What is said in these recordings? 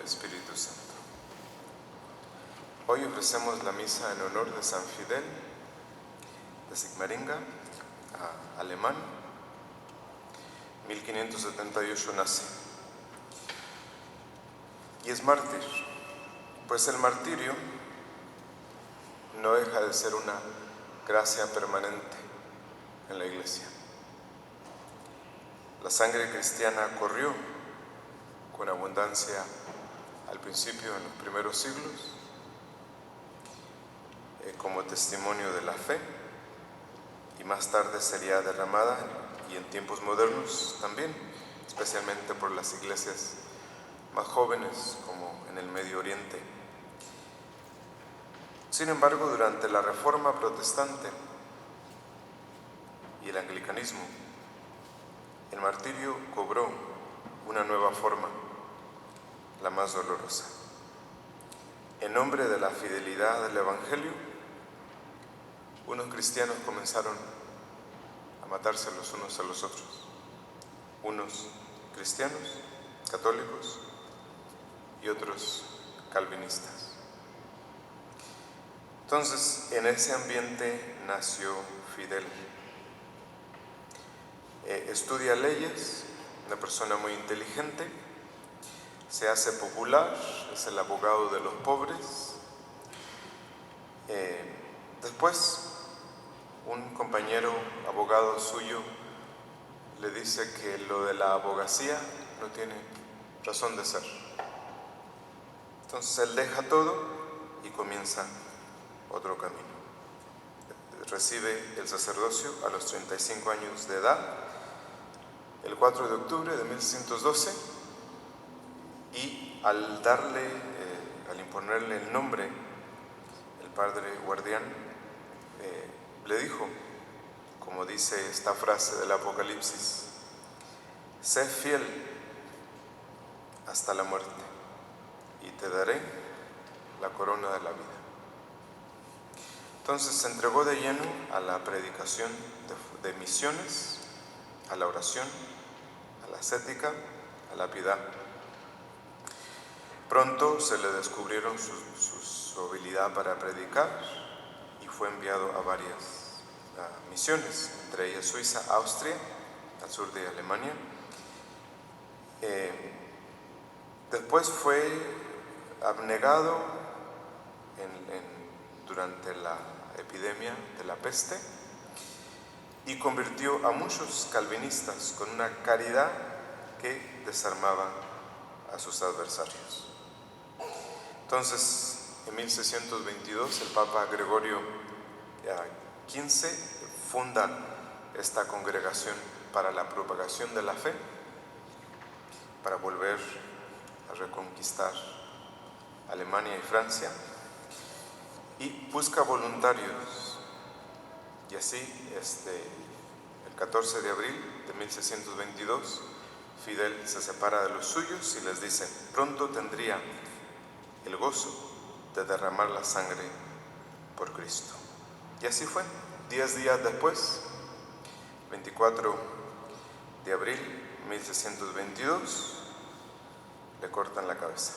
Espíritu Santo. Hoy ofrecemos la misa en honor de San Fidel de Sigmaringa, alemán. 1578 nace y es mártir, pues el martirio no deja de ser una gracia permanente en la Iglesia. La sangre cristiana corrió con abundancia al principio, en los primeros siglos, como testimonio de la fe, y más tarde sería derramada, y en tiempos modernos también, especialmente por las iglesias más jóvenes, como en el Medio Oriente. Sin embargo, durante la Reforma Protestante y el anglicanismo, el martirio cobró una nueva forma, la más dolorosa. En nombre de la fidelidad del Evangelio, unos cristianos comenzaron a matarse los unos a los otros. Unos cristianos, católicos, y otros calvinistas. Entonces, en ese ambiente nació Fidel. Estudia leyes, una persona muy inteligente, se hace popular, es el abogado de los pobres. Después, un compañero abogado suyo le dice que lo de la abogacía no tiene razón de ser. Entonces él deja todo y comienza otro camino. Recibe el sacerdocio a los 35 años de edad, el 4 de octubre de 1612, y al imponerle el nombre, el padre guardián le dijo, como dice esta frase del Apocalipsis: sé fiel hasta la muerte y te daré la corona de la vida. Entonces se entregó de lleno a la predicación de misiones, a la oración, a la ascética, a la piedad. Pronto se le descubrieron su habilidad para predicar y fue enviado a varias misiones, entre ellas Suiza, Austria, al sur de Alemania. Después fue abnegado durante la epidemia de la peste y convirtió a muchos calvinistas con una caridad que desarmaba a sus adversarios. Entonces, en 1622, el Papa Gregorio XV funda esta congregación para la propagación de la fe, para volver a reconquistar Alemania y Francia, y busca voluntarios. Y así, el 14 de abril de 1622, Fidel se separa de los suyos y les dice: pronto tendría el gozo de derramar la sangre por Cristo. Y así fue. 10 días después, 24 de abril de 1622, le cortan la cabeza.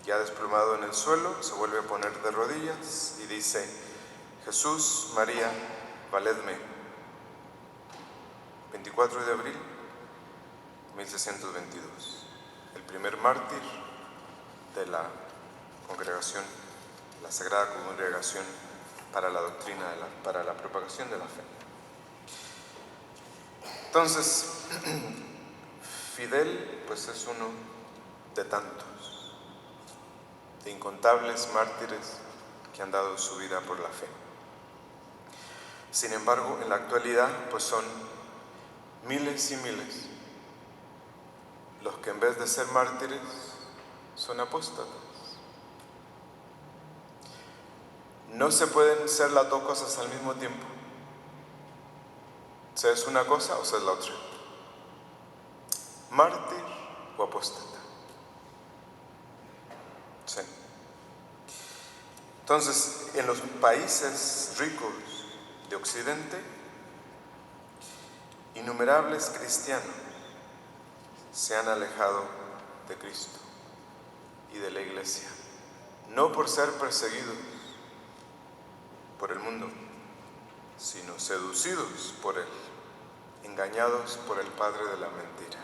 Ya desplomado en el suelo, se vuelve a poner de rodillas y dice: Jesús, María, valedme. 24 de abril de 1622, el primer mártir de la congregación, la Sagrada Congregación para la doctrina, para la propagación de la fe. Entonces, Fidel pues es uno de tantos, de incontables mártires que han dado su vida por la fe. Sin embargo, en la actualidad pues son miles y miles los que en vez de ser mártires son apóstatas. No se pueden ser las dos cosas al mismo tiempo. O sea, es una cosa o sea, es la otra. Mártir o apóstata. Sí. Entonces, en los países ricos de Occidente, innumerables cristianos se han alejado de Cristo y de la Iglesia, no por ser perseguidos por el mundo, sino seducidos por él, engañados por el padre de la mentira.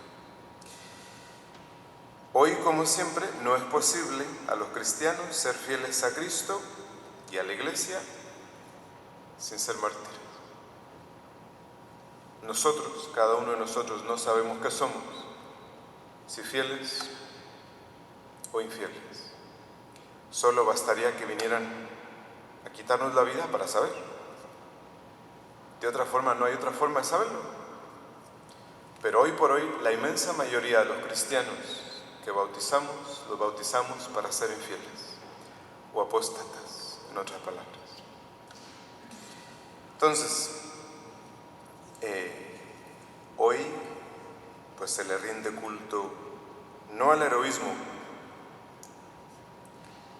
Hoy, como siempre, no es posible a los cristianos ser fieles a Cristo y a la Iglesia sin ser mártires. Nosotros, cada uno de nosotros, no sabemos qué somos, si fieles o infieles. Solo bastaría que vinieran a quitarnos la vida para saber. De otra forma, no hay otra forma de saberlo. Pero hoy por hoy, la inmensa mayoría de los cristianos que los bautizamos para ser infieles o apóstatas, en otras palabras. Entonces, hoy pues se le rinde culto no al heroísmo,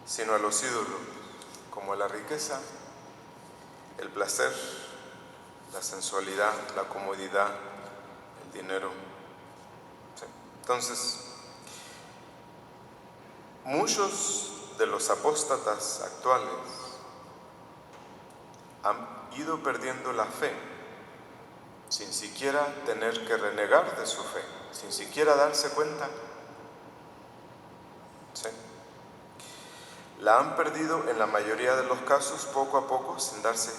sino a los ídolos, como la riqueza, el placer, la sensualidad, la comodidad, el dinero. ¿Sí? Entonces, muchos de los apóstatas actuales han ido perdiendo la fe sin siquiera tener que renegar de su fe, sin siquiera darse cuenta. ¿Sí? La han perdido en la mayoría de los casos poco a poco sin darse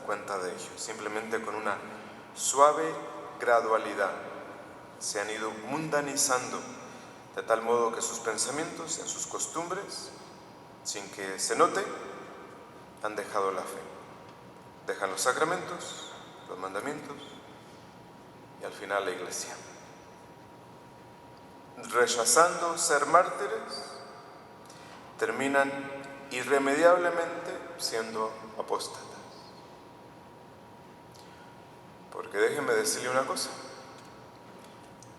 cuenta de ello, simplemente con una suave gradualidad. Se han ido mundanizando de tal modo que sus pensamientos, en sus costumbres, sin que se note, han dejado la fe. Dejan los sacramentos, los mandamientos y al final la Iglesia. Rechazando ser mártires, terminan irremediablemente siendo apóstatas. Porque déjenme decirle una cosa,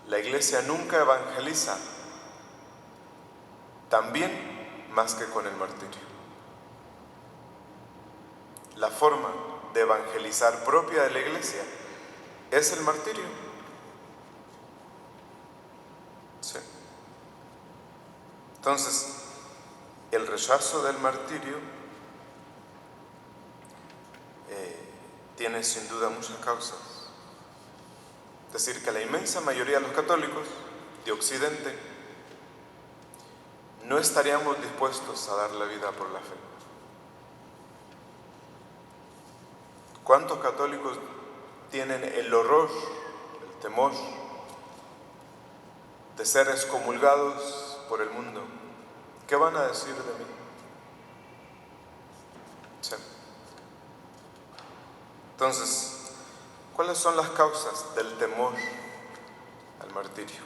la Iglesia nunca evangeliza tan bien más que con el martirio. La forma de evangelizar propia de la Iglesia es el martirio. Sí. Entonces, el rechazo del martirio tiene sin duda muchas causas. Es decir, que la inmensa mayoría de los católicos de Occidente no estaríamos dispuestos a dar la vida por la fe. ¿Cuántos católicos tienen el horror, el temor de ser excomulgados por el mundo? ¿Qué van a decir de mí? Sí. Entonces, ¿cuáles son las causas del temor al martirio?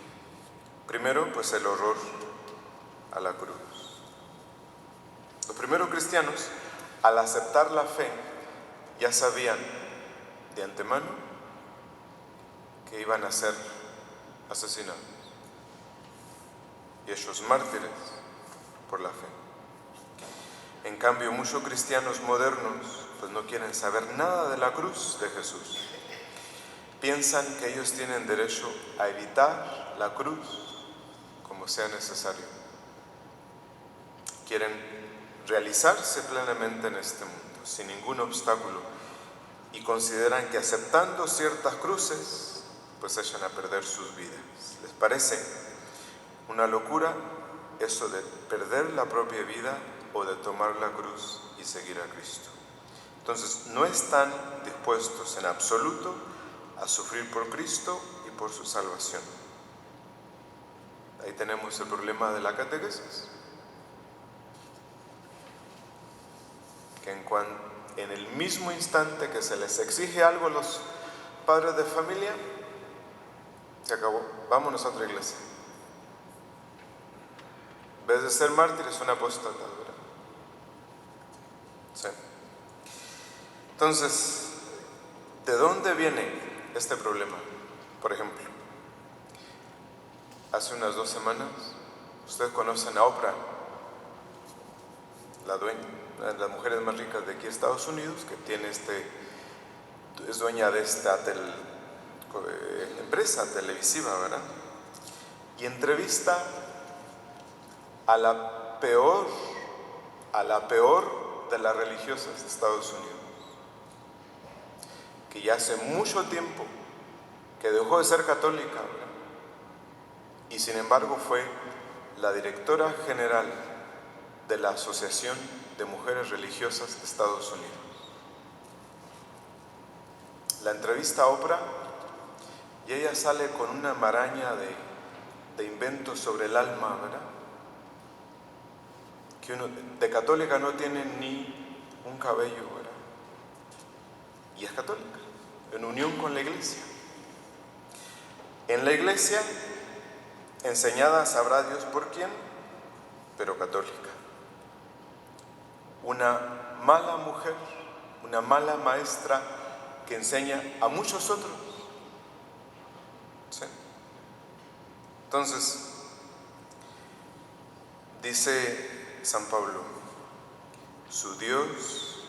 Primero, pues el horror a la cruz. Los primeros cristianos, al aceptar la fe, ya sabían de antemano que iban a ser asesinados y hechos mártires por la fe. En cambio, muchos cristianos modernos pues no quieren saber nada de la cruz de Jesús. Piensan que ellos tienen derecho a evitar la cruz como sea necesario. Quieren realizarse plenamente en este mundo, sin ningún obstáculo, y consideran que aceptando ciertas cruces, pues echan a perder sus vidas. ¿Les parece una locura eso de perder la propia vida o de tomar la cruz y seguir a Cristo? Entonces, no están dispuestos en absoluto a sufrir por Cristo y por su salvación. Ahí tenemos el problema de la catequesis. Que en el mismo instante que se les exige algo a los padres de familia, se acabó, vámonos a otra iglesia. En vez de ser mártires, son apóstatas, ¿verdad? Sí. Entonces, ¿de dónde viene este problema? Por ejemplo, hace unas 2 semanas, ustedes conocen a Oprah, la dueña, una de las mujeres más ricas de aquí de Estados Unidos, que tiene es dueña de esta empresa televisiva, ¿verdad? y entrevista a la peor de las religiosas de Estados Unidos, que ya hace mucho tiempo que dejó de ser católica, ¿verdad? Y sin embargo fue la directora general de la Asociación de Mujeres Religiosas de Estados Unidos. La entrevista a Oprah y ella sale con una maraña de inventos sobre el alma, ¿verdad? Que uno de católica no tiene ni un cabello, ¿verdad? Y es católica, en unión con la iglesia. En la iglesia, enseñada sabrá Dios por quién, pero católica. Una mala mujer, una mala maestra que enseña a muchos otros. ¿Sí? Entonces, dice San Pablo, su Dios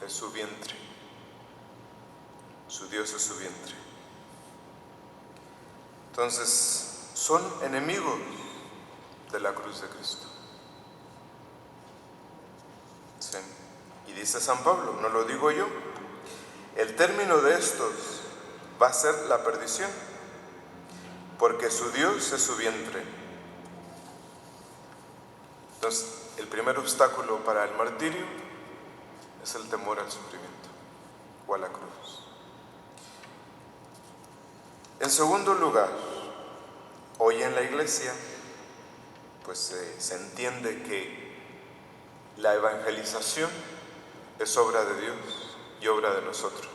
es su vientre. Su Dios es su vientre. Entonces, son enemigos de la cruz de Cristo. ¿Sí? Y dice San Pablo, no lo digo yo, el término de estos va a ser la perdición, porque su Dios es su vientre. Entonces, el primer obstáculo para el martirio es el temor al sufrimiento o a la cruz. En segundo lugar, hoy en la iglesia, pues se entiende que la evangelización es obra de Dios y obra de nosotros.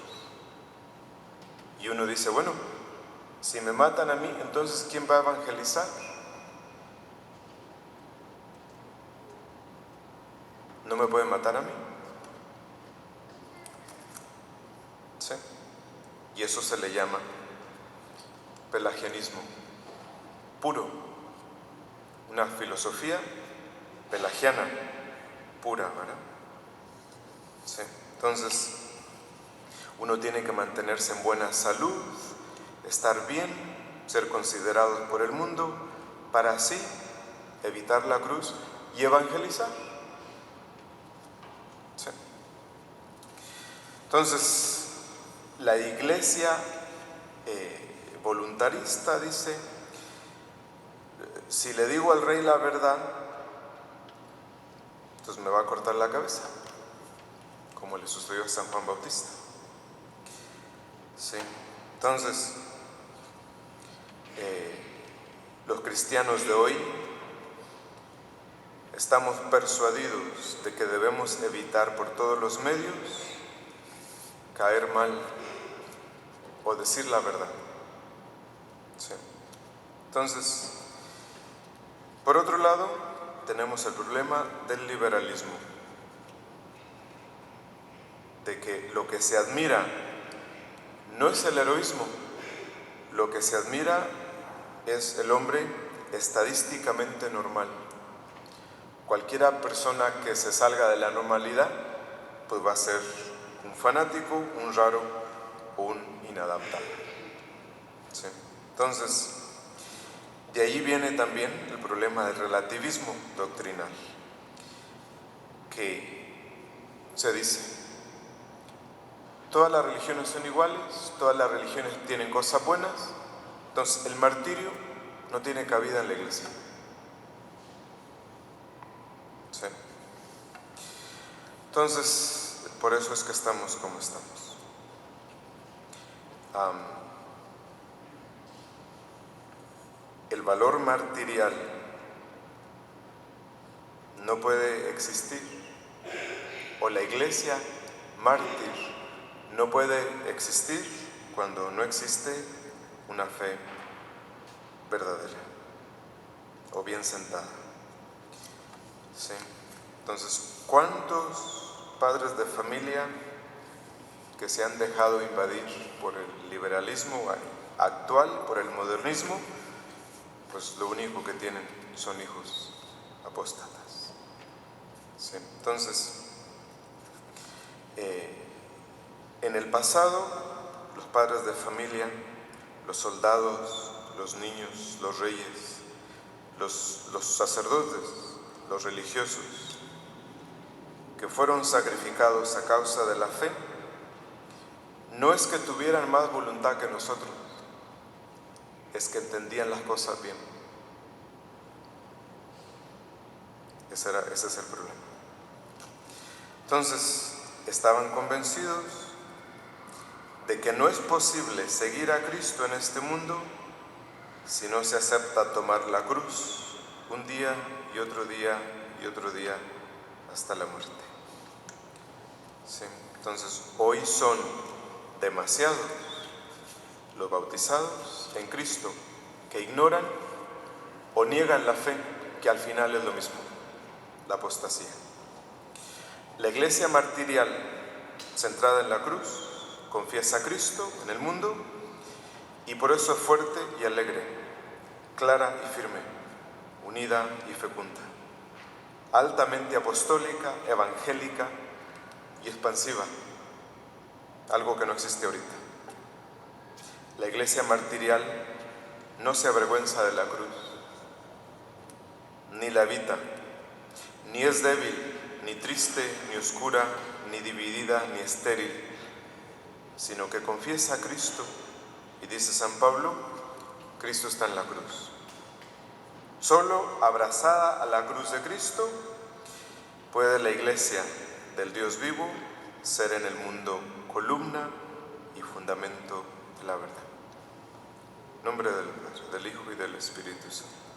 Y uno dice, bueno, si me matan a mí, entonces ¿quién va a evangelizar? ¿No me pueden matar a mí? ¿Sí? Y eso se le llama pelagianismo puro, una filosofía pelagiana pura, ¿verdad? Sí. Entonces, uno tiene que mantenerse en buena salud, estar bien, ser considerado por el mundo, para así evitar la cruz y evangelizar. Sí. Entonces, la iglesia voluntarista dice, si le digo al rey la verdad, entonces me va a cortar la cabeza, como le sucedió a San Juan Bautista. Sí. Entonces, los cristianos de hoy estamos persuadidos de que debemos evitar por todos los medios caer mal o decir la verdad. Sí. Entonces, por otro lado, tenemos el problema del liberalismo, de que lo que se admira no es el heroísmo, lo que se admira es el hombre estadísticamente normal. Cualquiera persona que se salga de la normalidad, pues va a ser un fanático, un raro o un inadaptable. ¿Sí? Entonces, de ahí viene también el problema del relativismo doctrinal, que se dice, todas las religiones son iguales, todas las religiones tienen cosas buenas, entonces el martirio no tiene cabida en la iglesia. ¿Sí? Entonces, por eso es que estamos como estamos. El valor martirial no puede existir, o la iglesia mártir no puede existir cuando no existe una fe verdadera o bien sentada. ¿Sí? Entonces, ¿cuántos padres de familia que se han dejado invadir por el liberalismo actual, por el modernismo, pues lo único que tienen son hijos apóstatas? ¿Sí? Entonces, en el pasado, los padres de familia, los soldados, los niños, los reyes, los sacerdotes, los religiosos, que fueron sacrificados a causa de la fe, no es que tuvieran más voluntad que nosotros, es que entendían las cosas bien. Ese es el problema. Entonces, estaban convencidos de que no es posible seguir a Cristo en este mundo si no se acepta tomar la cruz un día y otro día y otro día hasta la muerte. ¿Sí? Entonces, hoy son demasiados los bautizados en Cristo que ignoran o niegan la fe, que al final es lo mismo, la apostasía. La iglesia martirial, centrada en la cruz, confiesa a Cristo en el mundo y por eso es fuerte y alegre, clara y firme, unida y fecunda, altamente apostólica, evangélica y expansiva, algo que no existe ahorita. La iglesia martirial no se avergüenza de la cruz, ni la evita, ni es débil, ni triste, ni oscura, ni dividida, ni estéril, sino que confiesa a Cristo y dice San Pablo, Cristo está en la cruz. Solo abrazada a la cruz de Cristo puede la iglesia del Dios vivo ser en el mundo columna y fundamento de la verdad. En nombre del Padre, del Hijo y del Espíritu Santo.